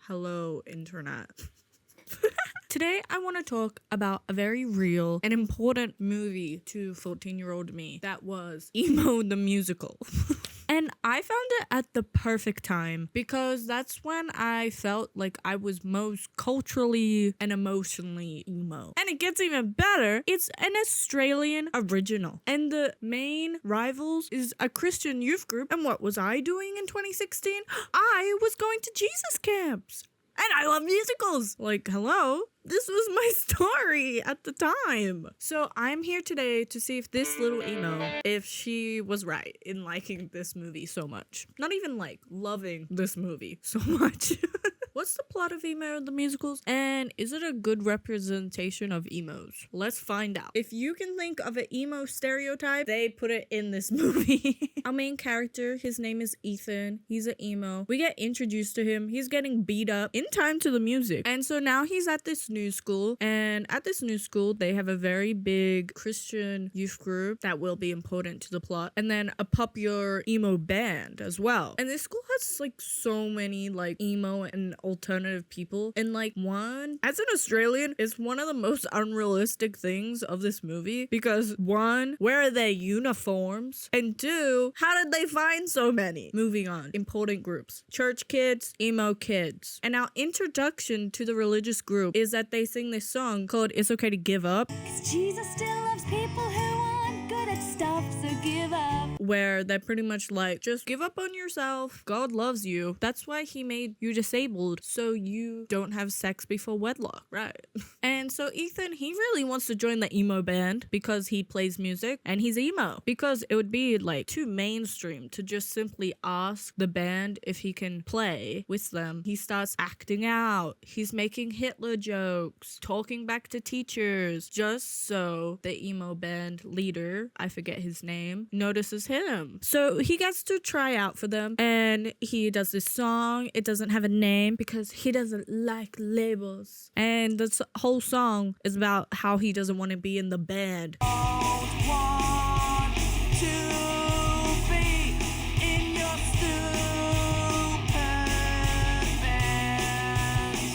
Hello, internet. Today, I want to talk about a very real and important movie to 14-year-old me. That was Emo the Musical. And I found it at the perfect time because that's when I felt like I was most culturally and emotionally emo. And it gets even better. It's an Australian original. And the main rivals is a Christian youth group. And what was I doing in 2016? I was going to Jesus camps. And I love musicals. Like, hello? This was my story at the time. So I'm here today to see if this little emo, if she was right in liking this movie so much. Not even like loving this movie so much. What's the plot of Emo the Musicals? And is it a good representation of emos? Let's find out. If you can think of an emo stereotype, they put it in this movie. Our main character, his name is Ethan. He's an emo. We get introduced to him. He's getting beat up in time to the music. And so now he's at this new school. And at this new school, they have a very big Christian youth group that will be important to the plot. And then a popular emo band as well. And this school has like so many like emo and alternative people, and like one, as an Australian, is one of the most unrealistic things of this movie because one, where are their uniforms? And two, how did they find so many? Moving on, important groups: church kids, emo kids. And our introduction to the religious group is that they sing this song called "It's Okay to Give Up." 'Cause Jesus still loves people who aren't good at stuff, so give up. Where they're pretty much like, just give up on yourself. God loves you. That's why he made you disabled, so you don't have sex before wedlock, right? And so Ethan, he really wants to join the emo band because he plays music and he's emo. Because it would be like too mainstream to just simply ask the band if he can play with them. He starts acting out. He's making Hitler jokes, talking back to teachers, just so the emo band leader, I forget his name, notices him. So he gets to try out for them and he does this song. It doesn't have a name because he doesn't like labels. And this whole song is about how he doesn't want to be in the band.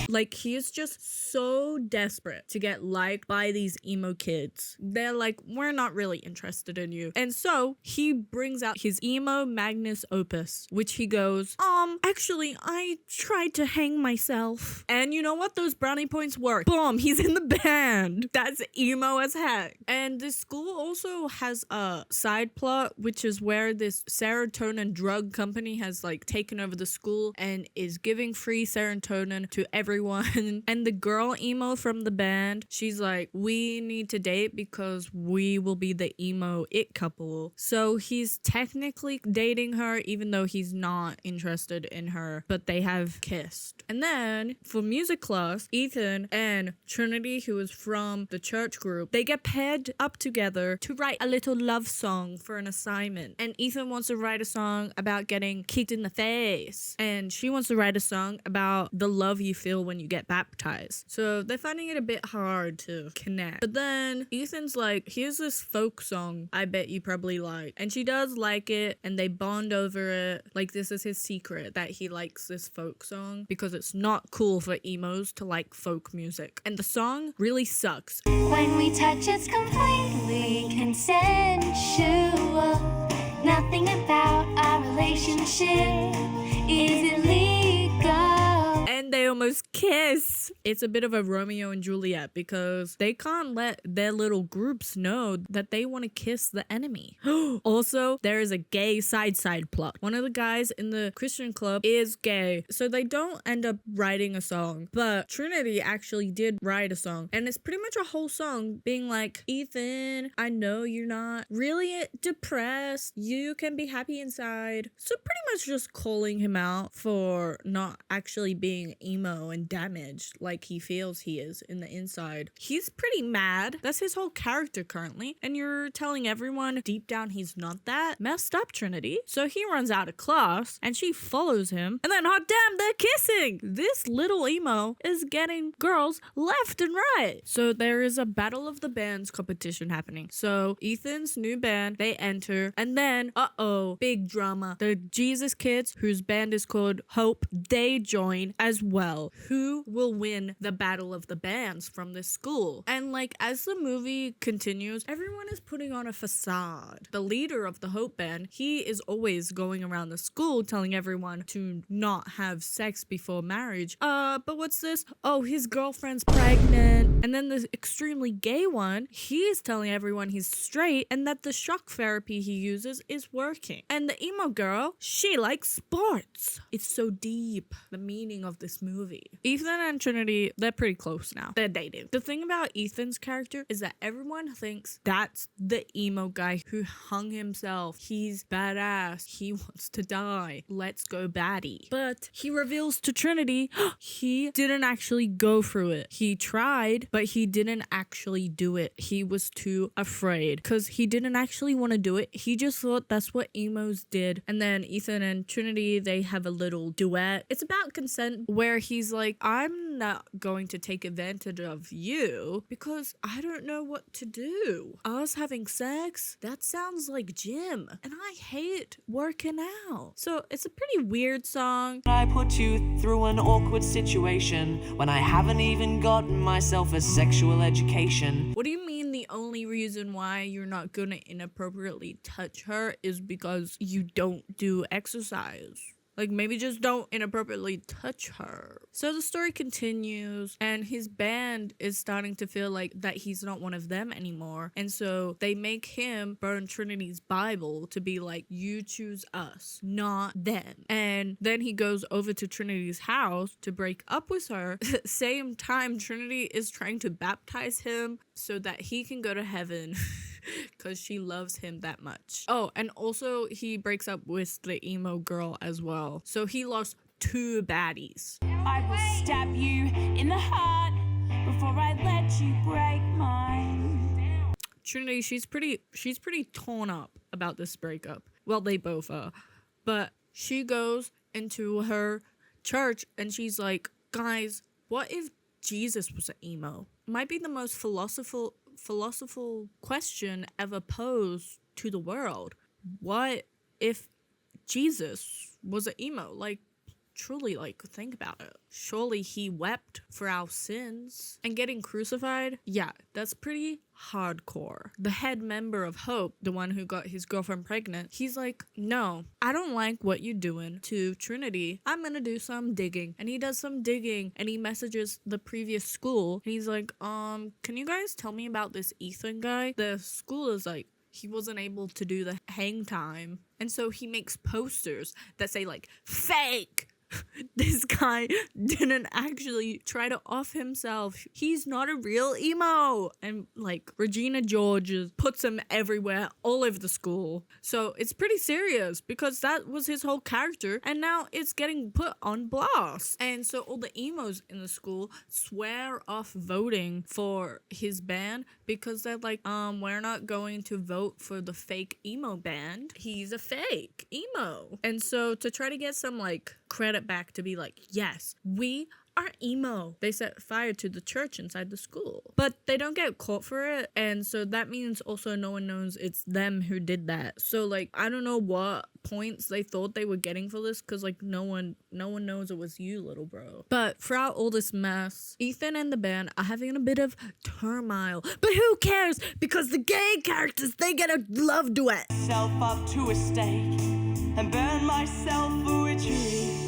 Like, he is just so desperate to get liked by these emo kids. They're like, we're not really interested in you. And so he brings out his emo magnus opus, which he goes, actually, I tried to hang myself. And you know what? Those brownie points work. Boom, he's in the band. That's emo as heck. And this school also has a side plot, which is where this serotonin drug company has like taken over the school and is giving free serotonin to everyone. And the girl emo from the band, she's like, we need to date because we will be the emo it couple. So he's technically dating her even though he's not interested in her, but they have kissed. And then for music class, Ethan and Trinity, who is from the church group, they get paired up together to write a little love song for an assignment. And Ethan wants to write a song about getting kicked in the face, and she wants to write a song about the love you feel when you get baptized. So they're finding it a bit hard to connect. But then Ethan's like, here's this folk song I bet you probably like. And she does like it, and they bond over it. Like, this is his secret that he likes this folk song because it's not cool for emos to like folk music. And the song really sucks. When we touch, it's completely consensual. Nothing about our relationship is illegal. And they almost kiss. It's a bit of a Romeo and Juliet because they can't let their little groups know that they want to kiss the enemy. Also, there is a gay side plot. One of the guys in the Christian club is gay, so they don't end up writing a song. But Trinity actually did write a song, and it's pretty much a whole song being like, Ethan, I know you're not really depressed. You can be happy inside. So pretty much just calling him out for not actually being emo and damaged like he feels he is in the inside. He's pretty mad. That's his whole character currently. And you're telling everyone deep down he's not that? Messed up, Trinity. So he runs out of class and she follows him. And then, hot damn, they're kissing. This little emo is getting girls left and right. So there is a battle of the bands competition happening. So Ethan's new band, they enter. And then, big drama. The Jesus kids, whose band is called Hope, they join as well. tell who will win the battle of the bands from this school. And like as the movie continues, everyone is putting on a facade. The leader of the Hope Band, he is always going around the school telling everyone to not have sex before marriage. But what's this? Oh, his girlfriend's pregnant. And then the extremely gay one, he is telling everyone he's straight and that the shock therapy he uses is working. And the emo girl, she likes sports. It's so deep, the meaning of this movie. Ethan and Trinity, they're pretty close now. They're dating. The thing about Ethan's character is that everyone thinks that's the emo guy who hung himself. He's badass. He wants to die. Let's go baddie. But he reveals to Trinity he didn't actually go through it. He tried, but he didn't actually do it. He was too afraid because he didn't actually want to do it. He just thought that's what emos did. And then Ethan and Trinity, they have a little duet. It's about consent where he's like, I'm not going to take advantage of you because I don't know what to do. Us having sex, that sounds like gym. And I hate working out. So it's a pretty weird song. I put you through an awkward situation when I haven't even gotten myself a sexual education. What do you mean the only reason why you're not gonna inappropriately touch her is because you don't do exercise? Like, maybe just don't inappropriately touch her. So the story continues, and his band is starting to feel like that he's not one of them anymore. And so they make him burn Trinity's Bible to be like, you choose us, not them. And then he goes over to Trinity's house to break up with her. Same time, Trinity is trying to baptize him so that he can go to heaven. Because she loves him that much. Oh, and also he breaks up with the emo girl as well. So he lost 2 baddies. I will stab you in the heart before I let you break mine. Trinity, she's pretty torn up about this breakup. Well, they both are. But she goes into her church and she's like, guys, what if Jesus was an emo? Might be the most philosophical question ever posed to the world. What if Jesus was an emo? Like, truly, like, think about it. Surely he wept for our sins. And getting crucified, yeah, that's pretty hardcore. The head member of Hope, the one who got his girlfriend pregnant, he's like, no, I don't like what you're doing to Trinity. I'm gonna do some digging. And he does some digging and he messages the previous school. And he's like, can you guys tell me about this Ethan guy? The school is like, he wasn't able to do the hang time. And so he makes posters that say like, fake! This guy didn't actually try to off himself. He's not a real emo. And like Regina George puts him everywhere, all over the school. So it's pretty serious because that was his whole character. And now it's getting put on blast. And so all the emos in the school swear off voting for his band because they're like, we're not going to vote for the fake emo band. He's a fake emo. And so to try to get some like credit back to be like, yes, we are emo, they set fire to the church inside the school. But they don't get caught for it, and so that means also no one knows it's them who did that. So like, I don't know what points they thought they were getting for this, because like no one knows it was you, little bro. But throughout all this mess, Ethan and the band are having a bit of turmoil. But who cares? Because the gay characters, they get a love duet. Myself up to a stake and burn myself for a tree.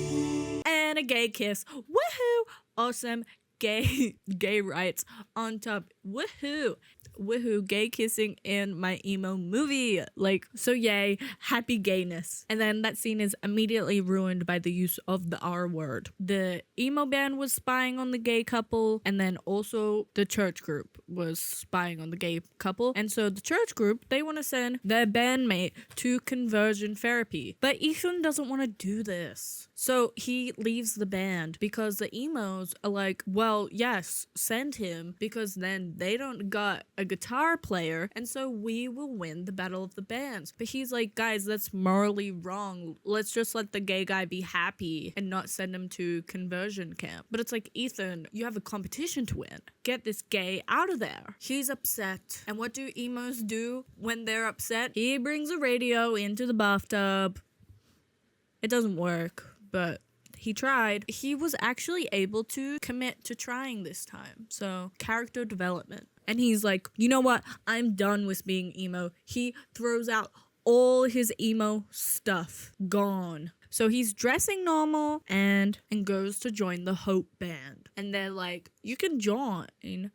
And a gay kiss. Woohoo! Awesome. Gay rights on top. Woohoo! Woohoo, gay kissing in my emo movie. Like, so yay, happy gayness. And then that scene is immediately ruined by the use of the R word. The emo band was spying on the gay couple, and then also the church group was spying on the gay couple. And so the church group, they want to send their bandmate to conversion therapy. But Ethan doesn't want to do this. So he leaves the band because the emos are like, well, yes, send him, because then they don't got a guitar player, and so we will win the battle of the bands. But he's like, guys, that's morally wrong. Let's just let the gay guy be happy and not send him to conversion camp. But it's like, Ethan, you have a competition to win. Get this gay out of there. He's upset. And what do emos do when they're upset? He brings a radio into the bathtub. It doesn't work, but he tried, he was actually able to commit to trying this time. So, character development. And he's like, you know what? I'm done with being emo. He throws out all his emo stuff. Gone. So he's dressing normal and goes to join the Hope band. And they're like, you can join,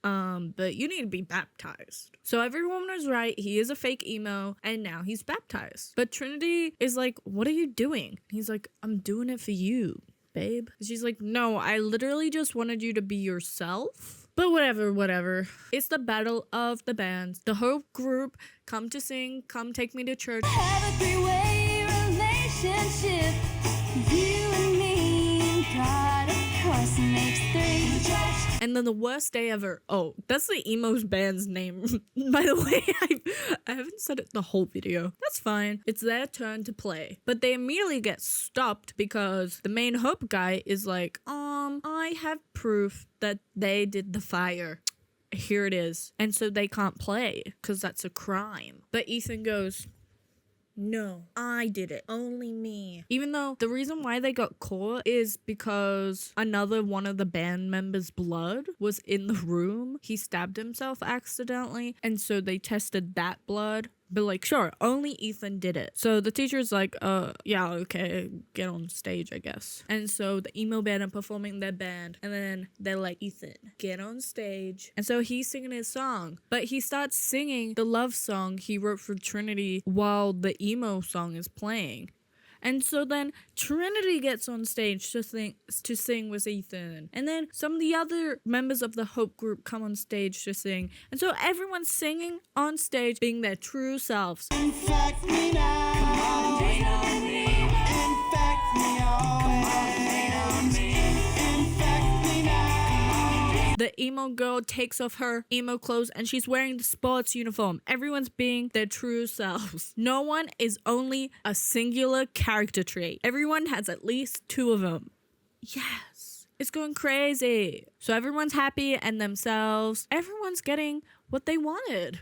but you need to be baptized. So everyone was right. He is a fake emo and now he's baptized. But Trinity is like, what are you doing? He's like, I'm doing it for you, babe. She's like, no, I literally just wanted you to be yourself. But whatever. It's the battle of the bands. The Hope group come to sing, come take me to church. Have a three-way relationship. You and me, God, of course, makes three. And then the worst day ever. Oh, that's the emos band's name. By the way, I haven't said it the whole video. That's fine. It's their turn to play. But they immediately get stopped because the main Hope guy is like, I have proof that they did the fire. Here it is. And so they can't play because that's a crime. But Ethan goes, no, I did it. Only me. Even though the reason why they got caught is because another one of the band members' blood was in the room. He stabbed himself accidentally. And so they tested that blood. But like, sure, only Ethan did it. So the teacher's like, yeah, okay, get on stage, I guess. And so the emo band are performing their band. And then they're like, Ethan, get on stage. And so he's singing his song. But he starts singing the love song he wrote for Trinity while the emo song is playing. And so then Trinity gets on stage to sing with Ethan. And then some of the other members of the Hope group come on stage to sing. And so everyone's singing on stage, being their true selves. Infect me now. Come on, rain on me. Infect me always. Infect me now. The emo girl takes off her emo clothes and she's wearing the sports uniform. Everyone's being their true selves. No one is only a singular character trait. Everyone has at least two of them. Yes. It's going crazy. So everyone's happy and themselves. Everyone's getting what they wanted.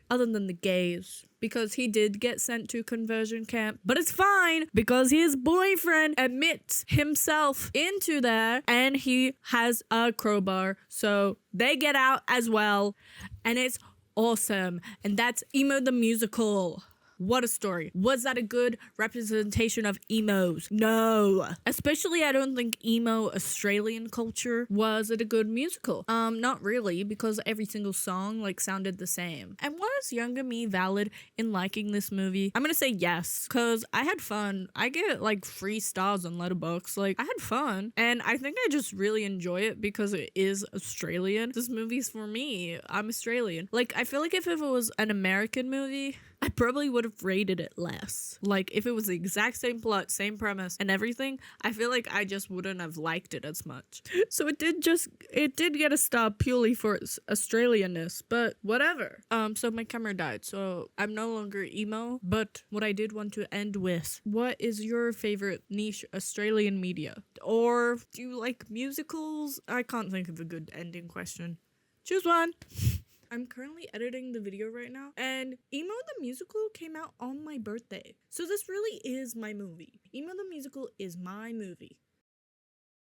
Other than the gays. Because he did get sent to conversion camp. But it's fine because his boyfriend admits himself into there and he has a crowbar. So they get out as well. And it's awesome. And that's Emo the Musical. What a story. Was that a good representation of emos? No. Especially I don't think emo Australian culture was it a good musical. Not really, because every single song like sounded the same. And was younger me valid in liking this movie? I'm gonna say yes, because I had fun. I get like 3 stars on Letterboxd. Like I had fun. And I think I just really enjoy it because it is Australian. This movie's for me. I'm Australian. Like I feel like if it was an American movie, I probably would have rated it less. Like, if it was the exact same plot, same premise, and everything, I feel like I just wouldn't have liked it as much. So it did get a star purely for its Australianness, but whatever. So my camera died, so I'm no longer emo, but what I did want to end with, what is your favorite niche Australian media? Or do you like musicals? I can't think of a good ending question. Choose one. I'm currently editing the video right now, and Emo the Musical came out on my birthday. So this really is my movie. Emo the Musical is my movie.